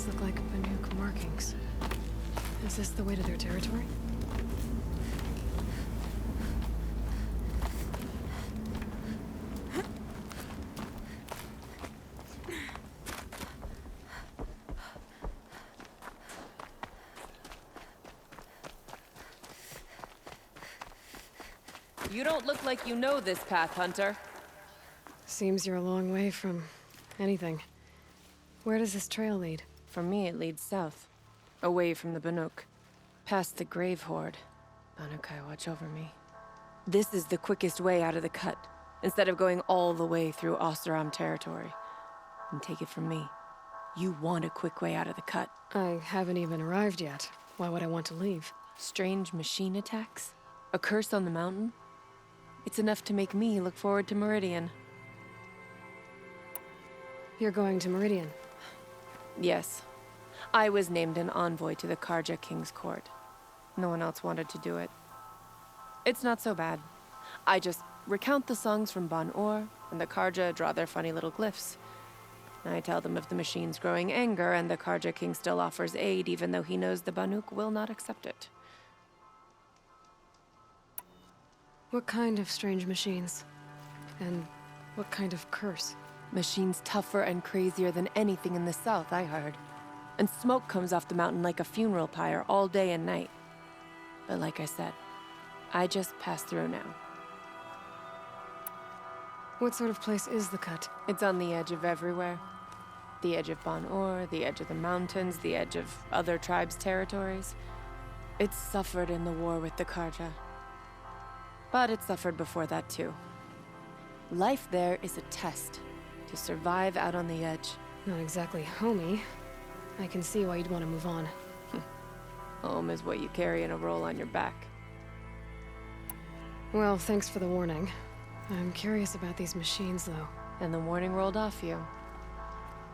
These look like Banuk markings. Is this the way to their territory? You don't look like you know this path, Hunter. Seems you're a long way from anything. Where does this trail lead? For me, it leads south. Away from the Banuk. Past the Grave Horde. Banukai, watch over me. This is the quickest way out of the cut, instead of going all the way through Oseram territory. And take it from me, you want a quick way out of the cut. I haven't even arrived yet. Why would I want to leave? Strange machine attacks? A curse on the mountain? It's enough to make me look forward to Meridian. You're going to Meridian? Yes. I was named an envoy to the Karja King's court. No one else wanted to do it. It's not so bad. I just recount the songs from Ban-Or, and the Karja draw their funny little glyphs. I tell them of the machine's growing anger, and the Karja King still offers aid, even though he knows the Banuk will not accept it. What kind of strange machines? And what kind of curse? Machines tougher and crazier than anything in the south, I heard. And smoke comes off the mountain like a funeral pyre all day and night. But like I said, I just pass through now. What sort of place is the cut? It's on the edge of everywhere. The edge of Ban-Or, the edge of the mountains, the edge of other tribes' territories. It's suffered in the war with the Karja. But it suffered before that too. Life there is a test to survive out on the edge. Not exactly homey. I can see why you'd want to move on. Home is what you carry in a roll on your back. Well, thanks for the warning. I'm curious about these machines, though. And the warning rolled off you.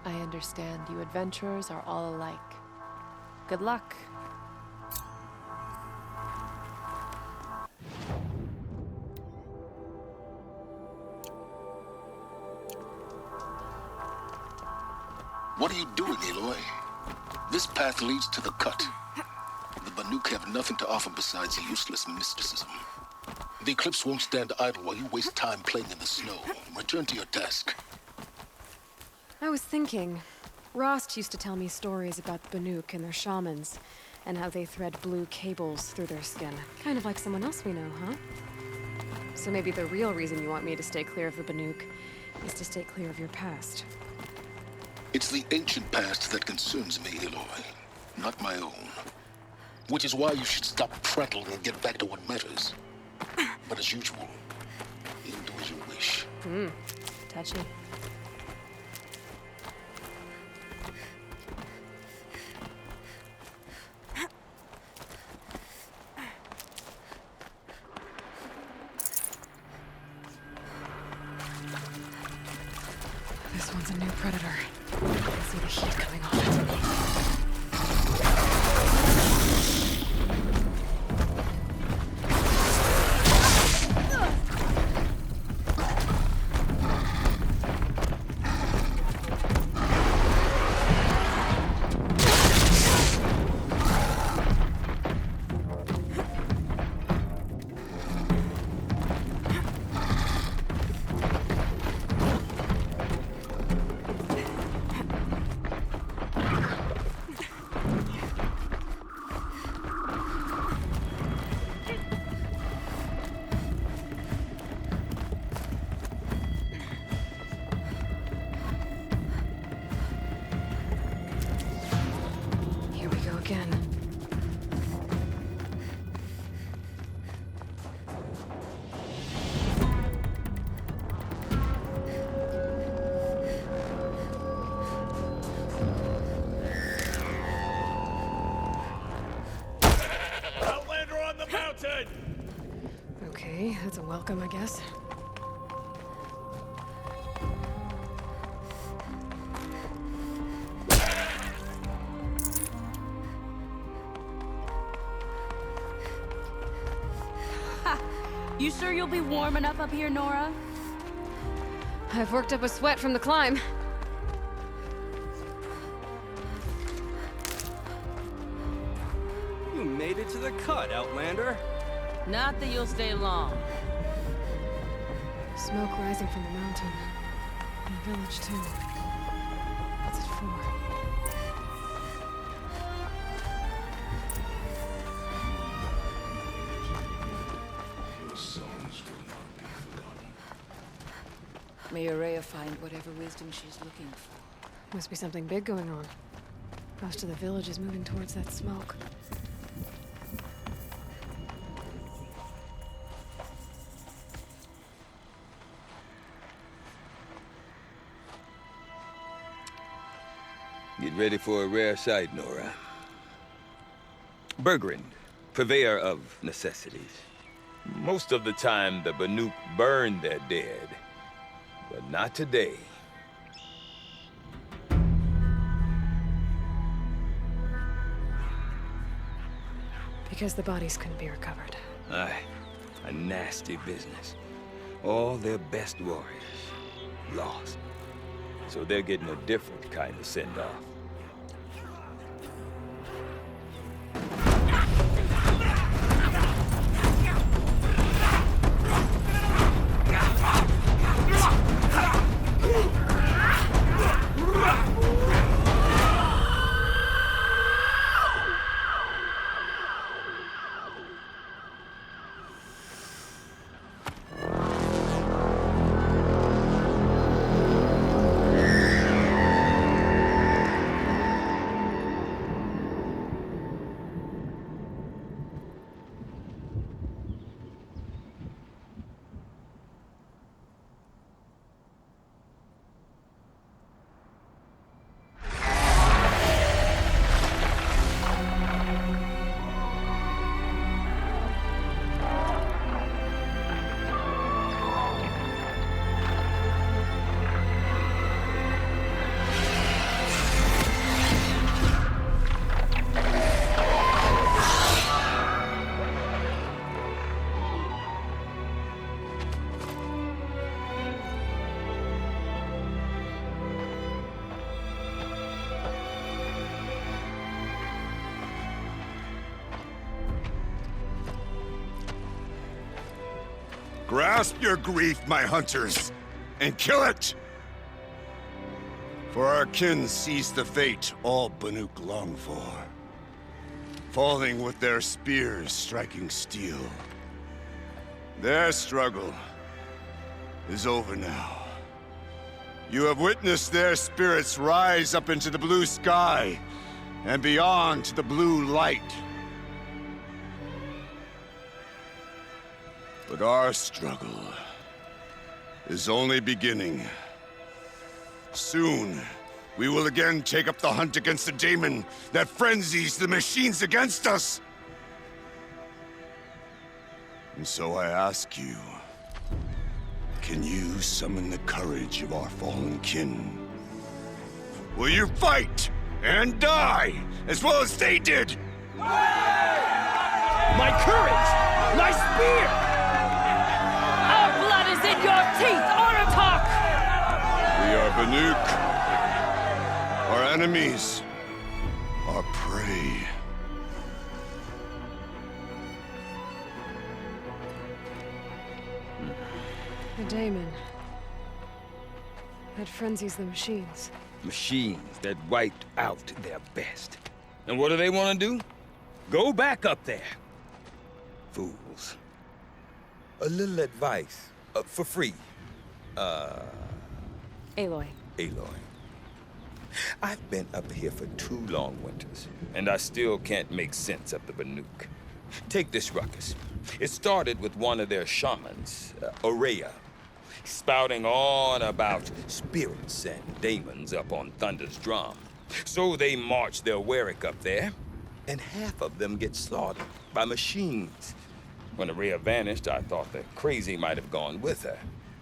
I understand you adventurers are all alike. Good luck. What are you doing, Aloy? This path leads to the cut. The Banuk have nothing to offer besides useless mysticism. The Eclipse won't stand idle while you waste time playing in the snow. Return to your task. I was thinking, Rost used to tell me stories about the Banuk and their shamans, and how they thread blue cables through their skin. Kind of like someone else we know, huh? So maybe the real reason you want me to stay clear of the Banuk is to stay clear of your past. It's the ancient past that concerns me, Aloy, not my own. Which is why you should stop prattling and get back to what matters. But as usual, you'll do as you wish. Touchy. This one's a new predator. I can see the heat coming off it. Okay, that's a welcome, I guess. You sure you'll be warm enough up here, Nora? I've worked up a sweat from the climb. to the cut, Outlander. Not that you'll stay long. Smoke rising from the mountain. And the village, too. What's it for? May Araya find whatever wisdom she's looking for. Must be something big going on. Most of the village is moving towards that smoke. Get ready for a rare sight, Nora. Bergrand, purveyor of necessities. Most of the time, the Banuk burn their dead. But not today. Because the bodies couldn't be recovered. Aye, a nasty business. All their best warriors lost. So they're getting a different kind of send-off. Grasp your grief, my hunters, and kill it! For our kin sees the fate all Banuk long for. Falling with their spears striking steel. Their struggle is over now. You have witnessed their spirits rise up into the blue sky, and beyond to the blue light. But our struggle is only beginning. Soon, we will again take up the hunt against the daemon that frenzies the machines against us. And so I ask you, can you summon the courage of our fallen kin? Will you fight and die as well as they did? My courage! My spear! Our blood is in your teeth, Aratak! We are Banuk. Our enemies are prey. The daemon. That frenzies the machines. Machines that wiped out their best. And what do they want to do? Go back up there. Fools. A little advice, for free. Aloy. Aloy. I've been up here for 2 long winters, and I still can't make sense of the Banuk. Take this ruckus. It started with one of their shamans, Araya, spouting on about spirits and daemons up on Thunder's drum. So they march their Warwick up there, and half of them get slaughtered by machines. When Araya vanished, I thought the crazy might have gone with her,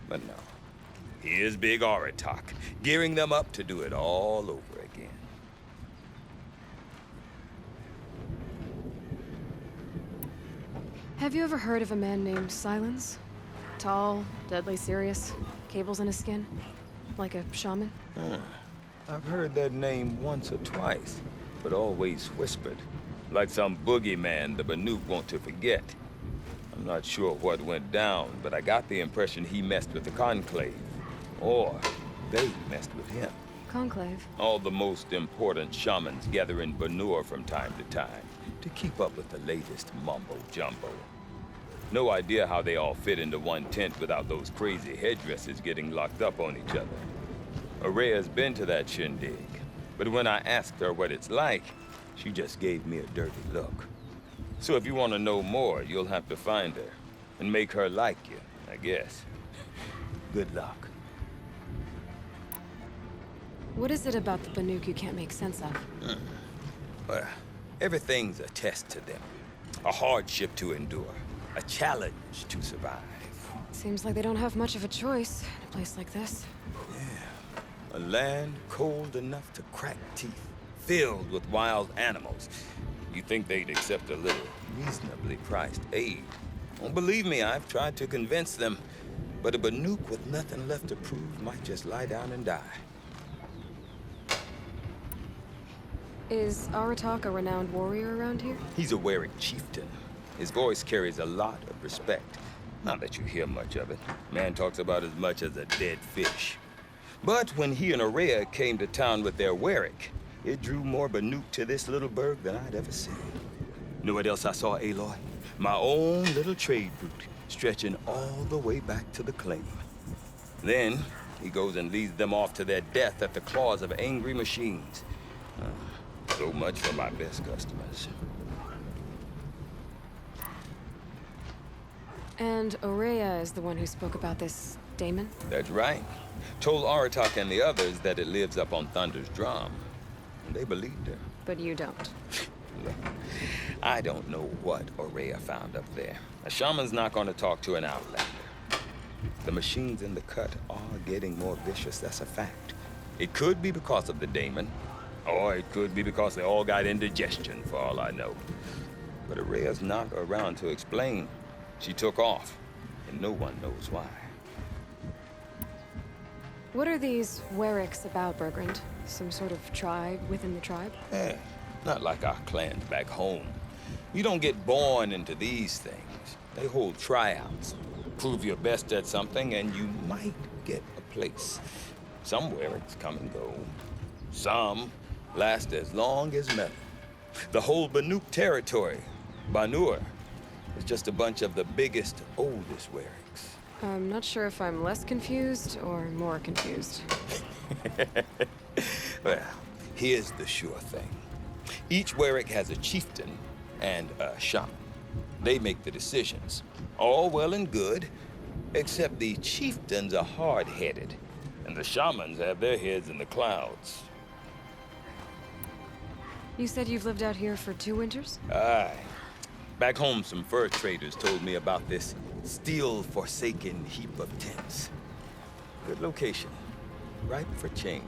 but no. Here's Big Aratak, gearing them up to do it all over again. Have you ever heard of a man named Silence? Tall, deadly serious, cables in his skin? Like a shaman? I've heard that name once or twice, but always whispered. Like some boogeyman the Banuk want to forget. I'm not sure what went down, but I got the impression he messed with the Conclave. Or they messed with him. Conclave? All the most important shamans gather in Banur from time to time to keep up with the latest mumbo-jumbo. No idea how they all fit into one tent without those crazy headdresses getting locked up on each other. Araya's been to that shindig, but when I asked her what it's like, she just gave me a dirty look. So if you want to know more, you'll have to find her and make her like you, I guess. Good luck. What is it about the Banuk you can't make sense of? Well, everything's a test to them. A hardship to endure. A challenge to survive. Seems like they don't have much of a choice in a place like this. Yeah. A land cold enough to crack teeth, filled with wild animals. You think they'd accept a little reasonably priced aid? Well, believe me, I've tried to convince them. But a Banuk with nothing left to prove might just lie down and die. Is Aratak a renowned warrior around here? He's a Werik chieftain. His voice carries a lot of respect. Not that you hear much of it. Man talks about as much as a dead fish. But when he and Araya came to town with their Werik, it drew more Banuk to this little burg than I'd ever seen. Know what else I saw, Aloy? My own little trade route, stretching all the way back to the claim. Then, he goes and leads them off to their death at the claws of angry machines. So much for my best customers. And Araya is the one who spoke about this daemon? That's right. Told Aratak and the others that it lives up on Thunder's drum. And they believed her. But you don't. Look, I don't know what Araya found up there. A shaman's not going to talk to an outlander. The machines in the cut are getting more vicious, that's a fact. It could be because of the daemon, or it could be because they all got indigestion, for all I know. But Araya's not around to explain. She took off, and no one knows why. What are these Weriks about, Bergrand? Some sort of tribe within the tribe? Not like our clans back home. You don't get born into these things. They hold tryouts. Prove your best at something, and you might get a place. Some Weriks come and go. Some last as long as metal. The whole Banuk territory, Banur, is just a bunch of the biggest, oldest Weriks. I'm not sure if I'm less confused or more confused. Well, here's the sure thing. Each Werik has a chieftain and a shaman. They make the decisions. All well and good, except the chieftains are hard-headed, and the shamans have their heads in the clouds. You said you've lived out here for 2 winters? Aye. Back home, some fur traders told me about this steel-forsaken heap of tents. Good location. Ripe for change.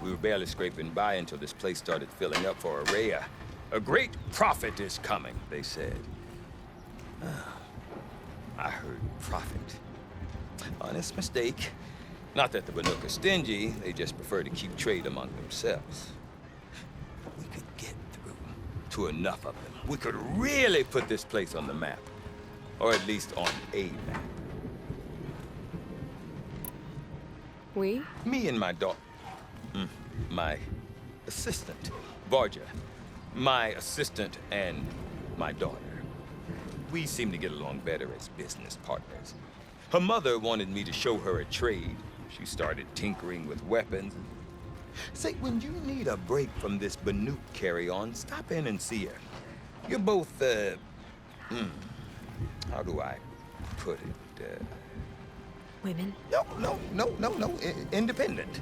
We were barely scraping by until this place started filling up for Araya. A great prophet is coming, they said. I heard prophet. Honest mistake. Not that the Banuk are stingy, they just prefer to keep trade among themselves. We could get through to enough of them. We could really put this place on the map. Or at least on a map. We? Me and my daughter. My assistant, Varja. My assistant and my daughter. We seem to get along better as business partners. Her mother wanted me to show her a trade. She started tinkering with weapons. Say, when you need a break from this Banuk carry-on, stop in and see her. You're both, how do I put it? Women? No. Independent.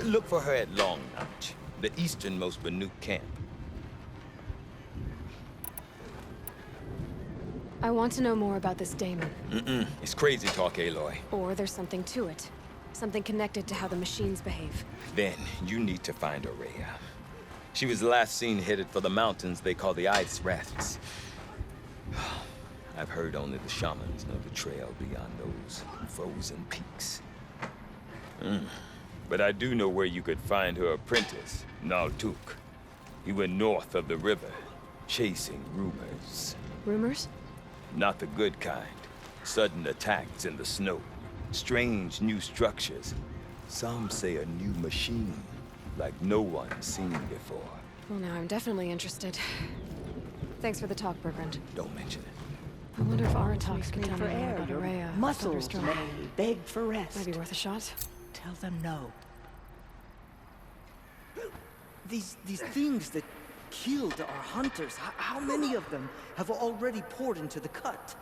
Look for her at Long Notch, the easternmost Banuk camp. I want to know more about this daemon. It's crazy talk, Aloy. Or there's something to it. Something connected to how the machines behave. Then you need to find Araya. She was last seen headed for the mountains they call the Ice Rafts. I've heard only the shamans know the trail beyond those frozen peaks. But I do know where you could find her apprentice, Naltuk. He went north of the river, chasing rumors. Rumors? Not the good kind. Sudden attacks in the snow. Strange new structures. Some say a new machine, like no one's seen before. Well, now I'm definitely interested. Thanks for the talk, Bergrand. Don't mention it. I wonder if Aratox can tell me for more air. about Your Araya. muscles Thunderstorm. may beg for rest. Might be worth a shot. Tell them no. These things that killed our hunters, how many of them have already poured into the cut?